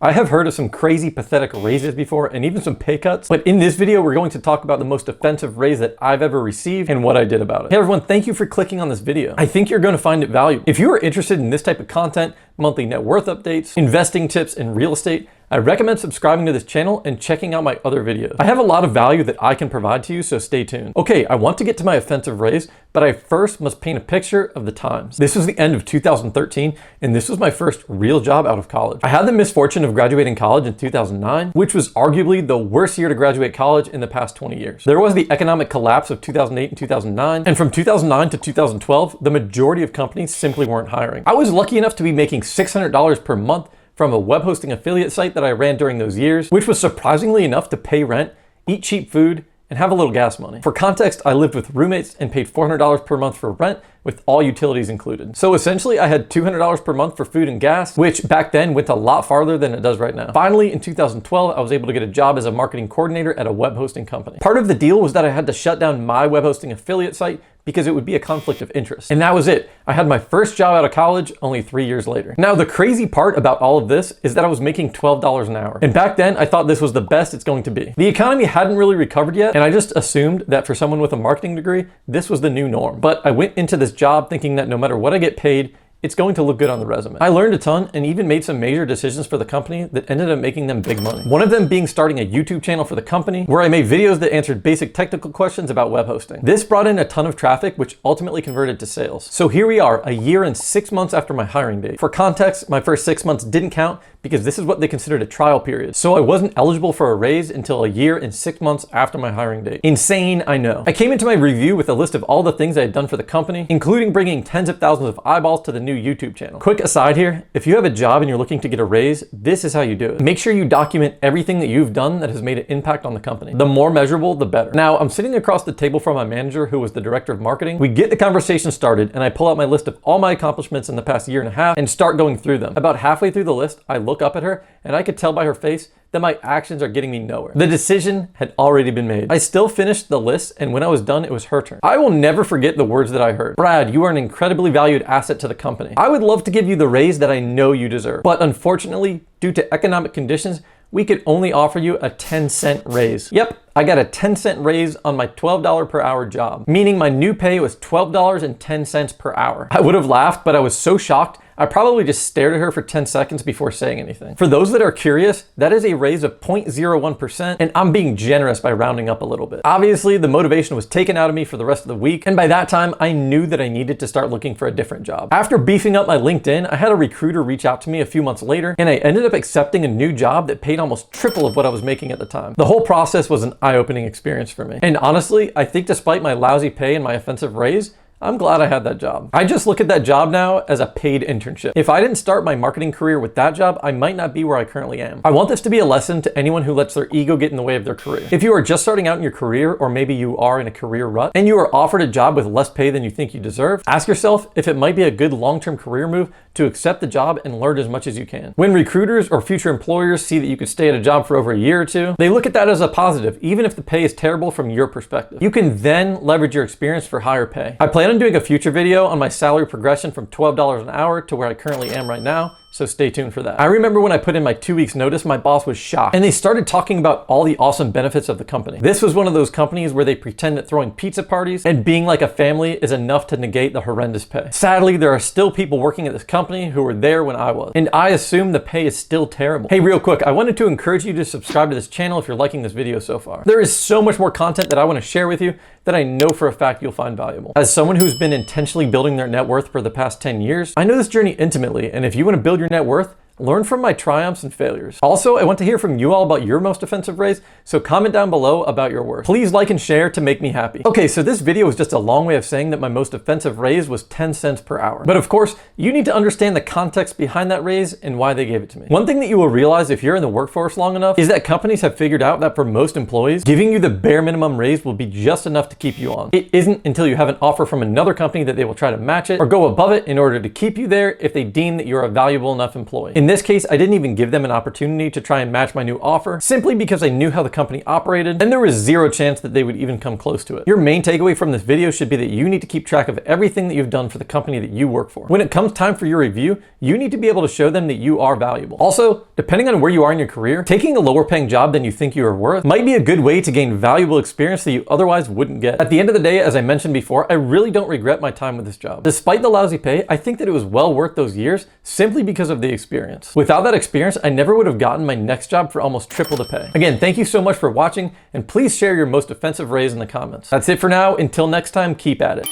I have heard of some crazy pathetic raises before and even some pay cuts, but in this video we're going to talk about the most offensive raise that I've ever received and what I did about it. Hey everyone, thank you for clicking on this video. I think you're going to find it valuable. If you are interested in this type of content, monthly net worth updates, investing tips in real estate, I recommend subscribing to this channel and checking out my other videos. I have a lot of value that I can provide to you, so stay tuned. Okay, I want to get to my offensive raise, but I first must paint a picture of the times. This was the end of 2013, and this was my first real job out of college. I had the misfortune of graduating college in 2009, which was arguably the worst year to graduate college in the past 20 years. There was the economic collapse of 2008 and 2009, and from 2009 to 2012, the majority of companies simply weren't hiring. I was lucky enough to be making $600 per month from a web hosting affiliate site that I ran during those years, which was surprisingly enough to pay rent, eat cheap food, and have a little gas money. For context, I lived with roommates and paid $400 per month for rent with all utilities included. So essentially I had $200 per month for food and gas, which back then went a lot farther than it does right now. Finally, in 2012, I was able to get a job as a marketing coordinator at a web hosting company. Part of the deal was that I had to shut down my web hosting affiliate site because it would be a conflict of interest. And that was it. I had my first job out of college only 3 years later. Now, the crazy part about all of this is that I was making $12 an hour. And back then, I thought this was the best it's going to be. The economy hadn't really recovered yet, and I just assumed that for someone with a marketing degree, this was the new norm. But I went into this job thinking that no matter what I get paid, it's going to look good on the resume. I learned a ton and even made some major decisions for the company that ended up making them big money. One of them being starting a YouTube channel for the company where I made videos that answered basic technical questions about web hosting. This brought in a ton of traffic, which ultimately converted to sales. So here we are, a year and 6 months after my hiring date. For context, my first 6 months didn't count because this is what they considered a trial period. So I wasn't eligible for a raise until a year and 6 months after my hiring date. Insane, I know. I came into my review with a list of all the things I had done for the company, including bringing tens of thousands of eyeballs to the new YouTube channel. Quick aside here, if you have a job and you're looking to get a raise, this is how you do it. Make sure you document everything that you've done that has made an impact on the company. The more measurable, the better. Now, I'm sitting across the table from my manager, who was the director of marketing. We get the conversation started and I pull out my list of all my accomplishments in the past year and a half and start going through them. About halfway through the list, I look up at her and I could tell by her face that my actions are getting me nowhere. The decision had already been made. I still finished the list, and when I was done, it was her turn. I will never forget the words that I heard. "Brad, you are an incredibly valued asset to the company. I would love to give you the raise that I know you deserve. But unfortunately, due to economic conditions, we could only offer you a 10-cent raise." Yep, I got a 10-cent raise on my $12 per hour job, meaning my new pay was $12.10 per hour. I would have laughed, but I was so shocked, I probably just stared at her for 10 seconds before saying anything. For those that are curious, that is a raise of 0.01%, and I'm being generous by rounding up a little bit. Obviously, the motivation was taken out of me for the rest of the week, and by that time, I knew that I needed to start looking for a different job. After beefing up my LinkedIn, I had a recruiter reach out to me a few months later, and I ended up accepting a new job that paid almost triple of what I was making at the time. The whole process was an eye-opening experience for me. And honestly, I think despite my lousy pay and my offensive raise, I'm glad I had that job. I just look at that job now as a paid internship. If I didn't start my marketing career with that job, I might not be where I currently am. I want this to be a lesson to anyone who lets their ego get in the way of their career. If you are just starting out in your career, or maybe you are in a career rut, and you are offered a job with less pay than you think you deserve, ask yourself if it might be a good long-term career move to accept the job and learn as much as you can. When recruiters or future employers see that you could stay at a job for over a year or two, they look at that as a positive, even if the pay is terrible from your perspective. You can then leverage your experience for higher pay. I plan on doing a future video on my salary progression from $12 an hour to where I currently am right now, so stay tuned for that. I remember when I put in my 2 weeks notice, my boss was shocked, and they started talking about all the awesome benefits of the company. This was one of those companies where they pretend that throwing pizza parties and being like a family is enough to negate the horrendous pay. Sadly, there are still people working at this company who were there when I was, and I assume the pay is still terrible. Hey, real quick, I wanted to encourage you to subscribe to this channel if you're liking this video so far. There is so much more content that I want to share with you that I know for a fact you'll find valuable. As someone who's been intentionally building their net worth for the past 10 years, I know this journey intimately, and if you want to build your net worth, learn from my triumphs and failures. Also, I want to hear from you all about your most offensive raise, so comment down below about your worst. Please like and share to make me happy. Okay, so this video is just a long way of saying that my most offensive raise was 10 cents per hour. But of course, you need to understand the context behind that raise and why they gave it to me. One thing that you will realize if you're in the workforce long enough is that companies have figured out that for most employees, giving you the bare minimum raise will be just enough to keep you on. It isn't until you have an offer from another company that they will try to match it or go above it in order to keep you there if they deem that you're a valuable enough employee. In this case, I didn't even give them an opportunity to try and match my new offer, simply because I knew how the company operated, and there was zero chance that they would even come close to it. Your main takeaway from this video should be that you need to keep track of everything that you've done for the company that you work for. When it comes time for your review, you need to be able to show them that you are valuable. Also, depending on where you are in your career, taking a lower paying job than you think you are worth might be a good way to gain valuable experience that you otherwise wouldn't get. At the end of the day, as I mentioned before, I really don't regret my time with this job. Despite the lousy pay, I think that it was well worth those years simply because of the experience. Without that experience, I never would have gotten my next job for almost triple the pay. Again, thank you so much for watching, and please share your most offensive raise in the comments. That's it for now. Until next time, keep at it.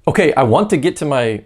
Okay, I want to get to my